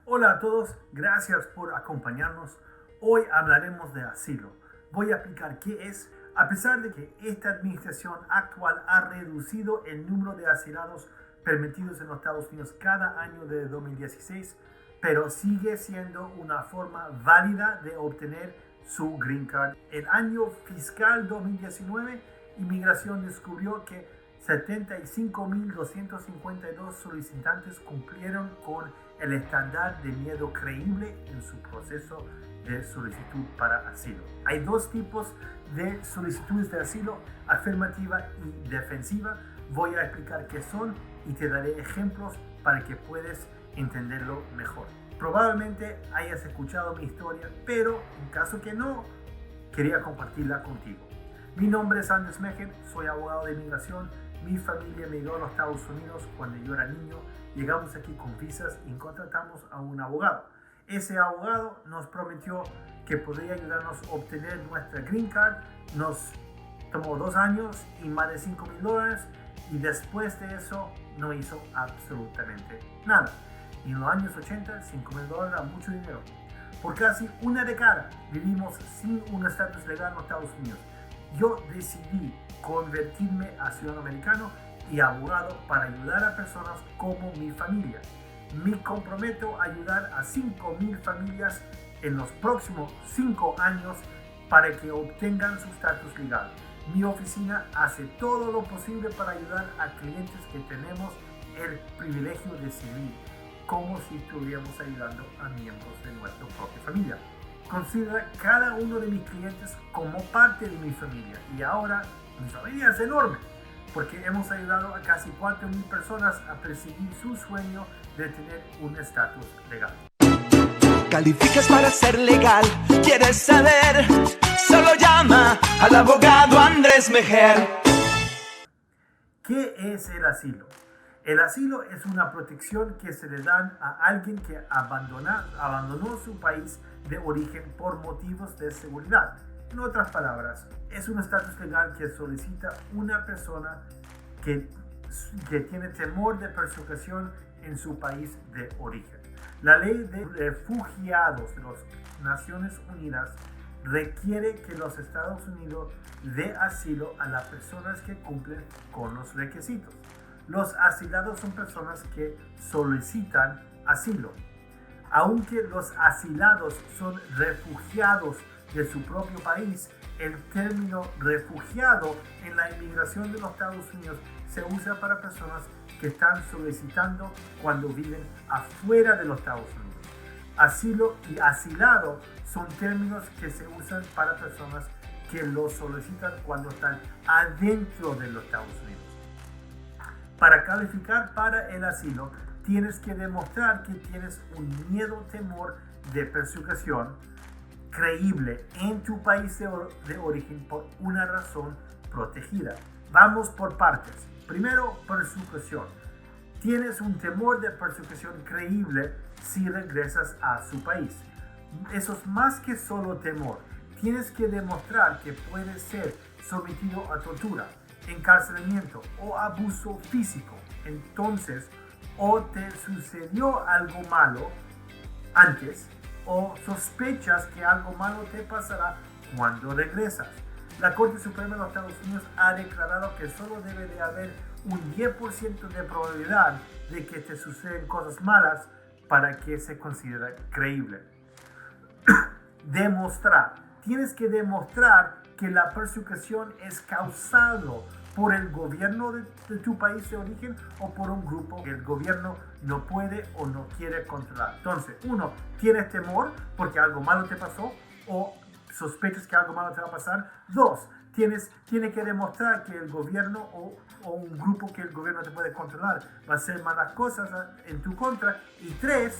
Hola a todos, gracias por acompañarnos. Hoy hablaremos de asilo. Voy a explicar qué es, a pesar de que esta administración actual ha reducido el número de asilados permitidos en los Estados Unidos cada año de 2016, pero sigue siendo una forma válida de obtener su Green Card. El año fiscal 2019, Inmigración descubrió que 75.252 solicitantes cumplieron con el estándar de miedo creíble en su proceso de solicitud para asilo. Hay dos tipos de solicitudes de asilo, afirmativa y defensiva. Voy a explicar qué son y te daré ejemplos para que puedas entenderlo mejor. Probablemente hayas escuchado mi historia, pero en caso que no, quería compartirla contigo. Mi nombre es Andrés Mejer, soy abogado de inmigración. Mi familia emigró a los Estados Unidos cuando yo era niño. Llegamos aquí con visas y contratamos a un abogado. Ese abogado nos prometió que podría ayudarnos a obtener nuestra Green Card. Nos tomó 2 años y más de $5,000, y después de eso no hizo absolutamente nada. Y en los años 80, $5,000 era mucho dinero. Por casi una década vivimos sin un estatus legal en los Estados Unidos. Yo decidí convertirme a ciudadano americano y abogado para ayudar a personas como mi familia. Me comprometo a ayudar a 5,000 familias en los próximos 5 años para que obtengan su estatus legal. Mi oficina hace todo lo posible para ayudar a clientes que tenemos el privilegio de servir, como si estuviéramos ayudando a miembros de nuestra propia familia. Considera cada uno de mis clientes como parte de mi familia, y ahora mi familia es enorme porque hemos ayudado a casi 4,000 personas a perseguir su sueño de tener un estatus legal. Calificas para ser legal, ¿quieres saber? Solo llama al abogado Andrés Mejer. ¿Qué es el asilo? El asilo es una protección que se le dan a alguien que abandonó su país de origen por motivos de seguridad. En otras palabras, es un estatus legal que solicita una persona que tiene temor de persecución en su país de origen. La ley de refugiados de las Naciones Unidas requiere que los Estados Unidos dé asilo a las personas que cumplen con los requisitos. Los asilados son personas que solicitan asilo. Aunque los asilados son refugiados de su propio país, el término refugiado en la inmigración de los Estados Unidos se usa para personas que están solicitando cuando viven afuera de los Estados Unidos. Asilo y asilado son términos que se usan para personas que lo solicitan cuando están adentro de los Estados Unidos. Para calificar para el asilo, tienes que demostrar que tienes un miedo, temor de persecución creíble en tu país de origen por una razón protegida. Vamos por partes. Primero, persecución. Tienes un temor de persecución creíble si regresas a su país. Eso es más que solo temor. Tienes que demostrar que puedes ser sometido a tortura, encarcelamiento o abuso físico. Entonces, o te sucedió algo malo antes, o sospechas que algo malo te pasará cuando regresas. La Corte Suprema de los Estados Unidos ha declarado que solo debe de haber un 10% de probabilidad de que te suceden cosas malas para que se considere creíble. Demostrar. Tienes que demostrar que la persecución es causada por el gobierno de tu país de origen o por un grupo que el gobierno no puede o no quiere controlar. Entonces, 1, tienes temor porque algo malo te pasó o sospechas que algo malo te va a pasar. 2, tienes que demostrar que el gobierno o un grupo que el gobierno te puede controlar va a hacer malas cosas en tu contra. Y 3,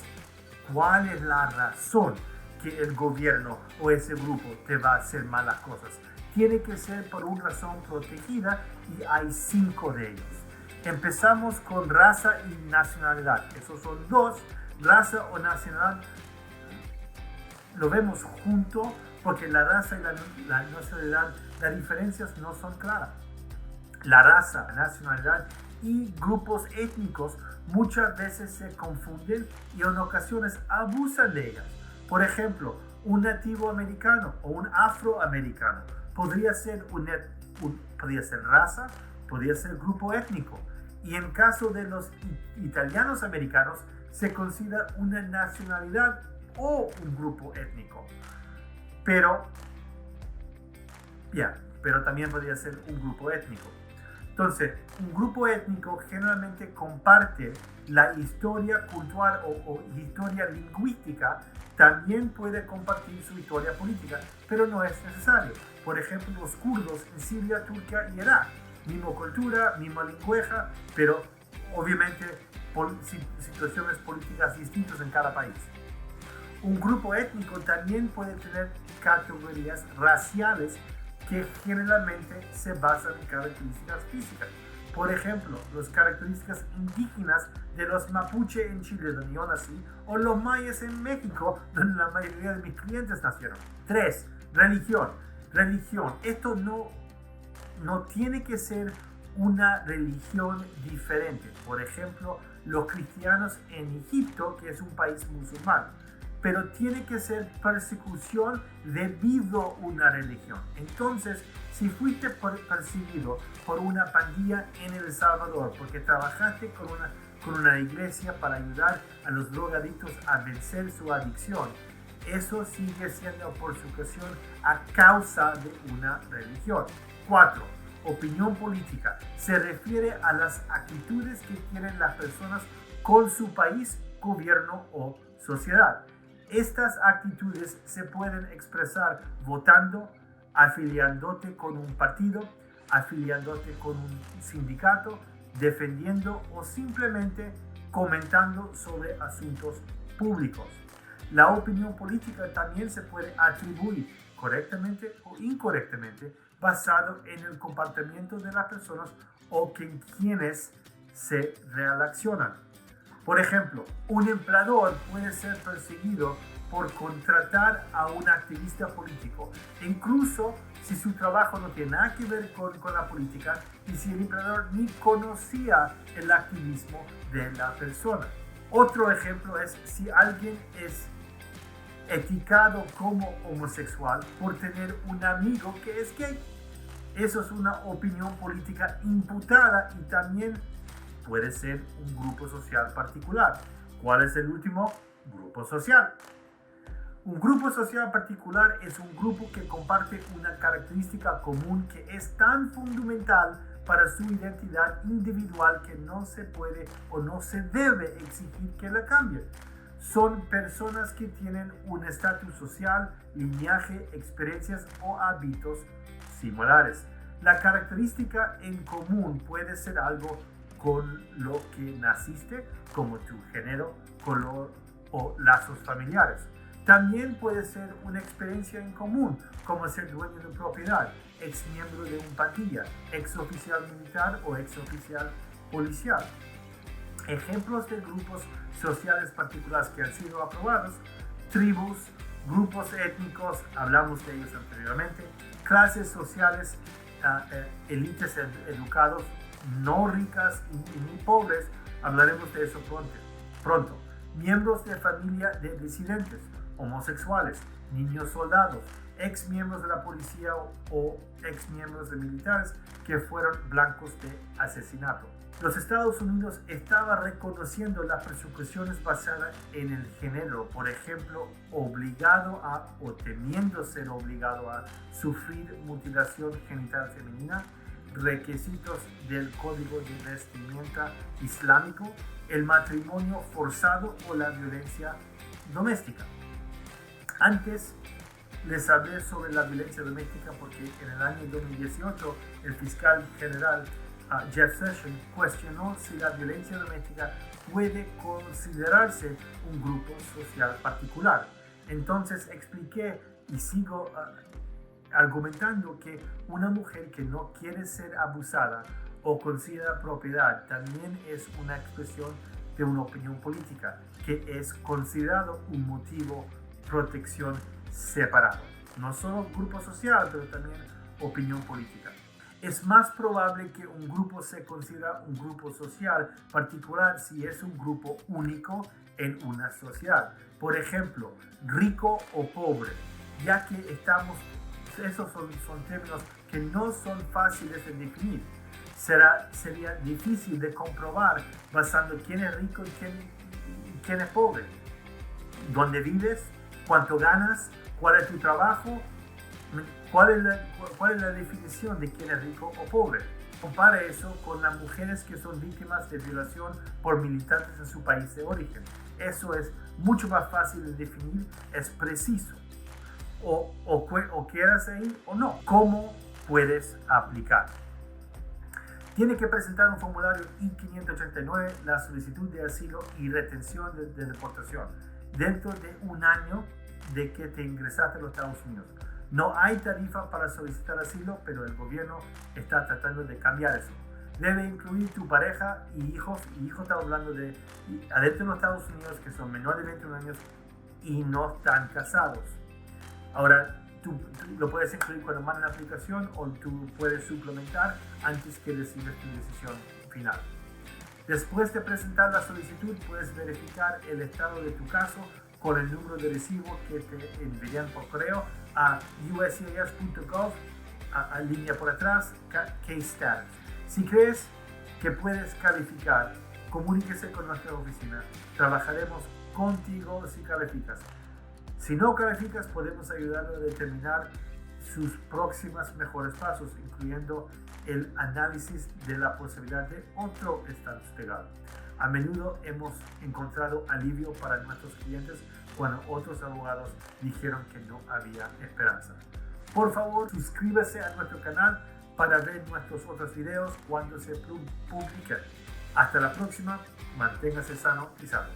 ¿cuál es la razón que el gobierno o ese grupo te va a hacer malas cosas? Tiene que ser por una razón protegida y hay 5 de ellos. Empezamos con raza y nacionalidad. Esos son 2. Raza o nacionalidad lo vemos junto porque la raza y la nacionalidad, las diferencias no son claras. La raza, la nacionalidad y grupos étnicos muchas veces se confunden y en ocasiones abusan de ellas. Por ejemplo, un nativo americano o un afroamericano podría ser podría ser raza, podría ser grupo étnico. Y en caso de los italianos americanos, se considera una nacionalidad o un grupo étnico. Pero también podría ser un grupo étnico. Entonces, un grupo étnico generalmente comparte la historia cultural o historia lingüística, también puede compartir su historia política, pero no es necesario. Por ejemplo, los kurdos en Siria, Turquía y Irak, misma cultura, misma lingüeja, pero obviamente situaciones políticas distintas en cada país. Un grupo étnico también puede tener categorías raciales que generalmente se basan en características físicas. Por ejemplo, las características indígenas de los mapuche en Chile, donde yo nací, o los mayas en México, donde la mayoría de mis clientes nacieron. 3. Religión. Esto no tiene que ser una religión diferente. Por ejemplo, los cristianos en Egipto, que es un país musulmán. Pero tiene que ser persecución debido a una religión. Entonces, si fuiste perseguido por una pandilla en El Salvador porque trabajaste con una iglesia para ayudar a los drogadictos a vencer su adicción, eso sigue siendo persecución a causa de una religión. 4. Opinión política. Se refiere a las actitudes que tienen las personas con su país, gobierno o sociedad. Estas actitudes se pueden expresar votando, afiliándote con un partido, afiliándote con un sindicato, defendiendo o simplemente comentando sobre asuntos públicos. La opinión política también se puede atribuir correctamente o incorrectamente basado en el comportamiento de las personas o en quienes se relacionan. Por ejemplo, un empleador puede ser perseguido por contratar a un activista político, incluso si su trabajo no tiene nada que ver con la política y si el empleador ni conocía el activismo de la persona. Otro ejemplo es si alguien es etiquetado como homosexual por tener un amigo que es gay. Eso es una opinión política imputada y también puede ser un grupo social particular. ¿Cuál es el último? Grupo social. Un grupo social particular es un grupo que comparte una característica común que es tan fundamental para su identidad individual que no se puede o no se debe exigir que la cambie. Son personas que tienen un estatus social, linaje, experiencias o hábitos similares. La característica en común puede ser algo con lo que naciste, como tu género, color o lazos familiares. También puede ser una experiencia en común, como ser dueño de propiedad, ex miembro de un pandilla, ex oficial militar o ex oficial policial. Ejemplos de grupos sociales particulares que han sido aprobados: tribus, grupos étnicos, hablamos de ellos anteriormente, clases sociales, élites educados, no ricas y ni pobres, hablaremos de eso pronto. Miembros de familia de disidentes, homosexuales, niños soldados, ex miembros de la policía o ex miembros de militares que fueron blancos de asesinato. Los Estados Unidos estaban reconociendo las persecuciones basadas en el género, por ejemplo, obligado a o temiendo ser obligado a sufrir mutilación genital femenina, requisitos del código de vestimenta islámico, el matrimonio forzado o la violencia doméstica. Antes les hablé sobre la violencia doméstica porque en el año 2018 el fiscal general Jeff Sessions cuestionó si la violencia doméstica puede considerarse un grupo social particular. Entonces expliqué y sigo argumentando que una mujer que no quiere ser abusada o considera propiedad también es una expresión de una opinión política que es considerado un motivo de protección separado. No solo grupo social, pero también opinión política. Es más probable que un grupo se considera un grupo social particular si es un grupo único en una sociedad. Por ejemplo, rico o pobre, ya que esos son términos que no son fáciles de definir. Sería difícil de comprobar basando quién es rico y quién es pobre. ¿Dónde vives? ¿Cuánto ganas? ¿Cuál es tu trabajo? ¿Cuál es la definición de quién es rico o pobre? Compara eso con las mujeres que son víctimas de violación por militantes en su país de origen. Eso es mucho más fácil de definir, es preciso. O quieras ir o no. ¿Cómo puedes aplicar? Tiene que presentar un formulario I-589, la solicitud de asilo y retención de deportación, dentro de un año de que te ingresaste a los Estados Unidos. No hay tarifa para solicitar asilo, pero el gobierno está tratando de cambiar eso. Debe incluir tu pareja y hijos estamos hablando de adentro de los Estados Unidos que son menores de 21 años y no están casados. Ahora, tú lo puedes incluir cuando mandan la aplicación o tú puedes suplementar antes que recibas tu decisión final. Después de presentar la solicitud, puedes verificar el estado de tu caso con el número de recibo que te envían por correo a uscis.gov, a línea por atrás, case status. Si crees que puedes calificar, comuníquese con nuestra oficina. Trabajaremos contigo si calificas. Si no calificas, podemos ayudarle a determinar sus próximas mejores pasos, incluyendo el análisis de la posibilidad de otro estatus legal. A menudo hemos encontrado alivio para nuestros clientes cuando otros abogados dijeron que no había esperanza. Por favor, suscríbase a nuestro canal para ver nuestros otros videos cuando se publiquen. Hasta la próxima, manténgase sano y salvo.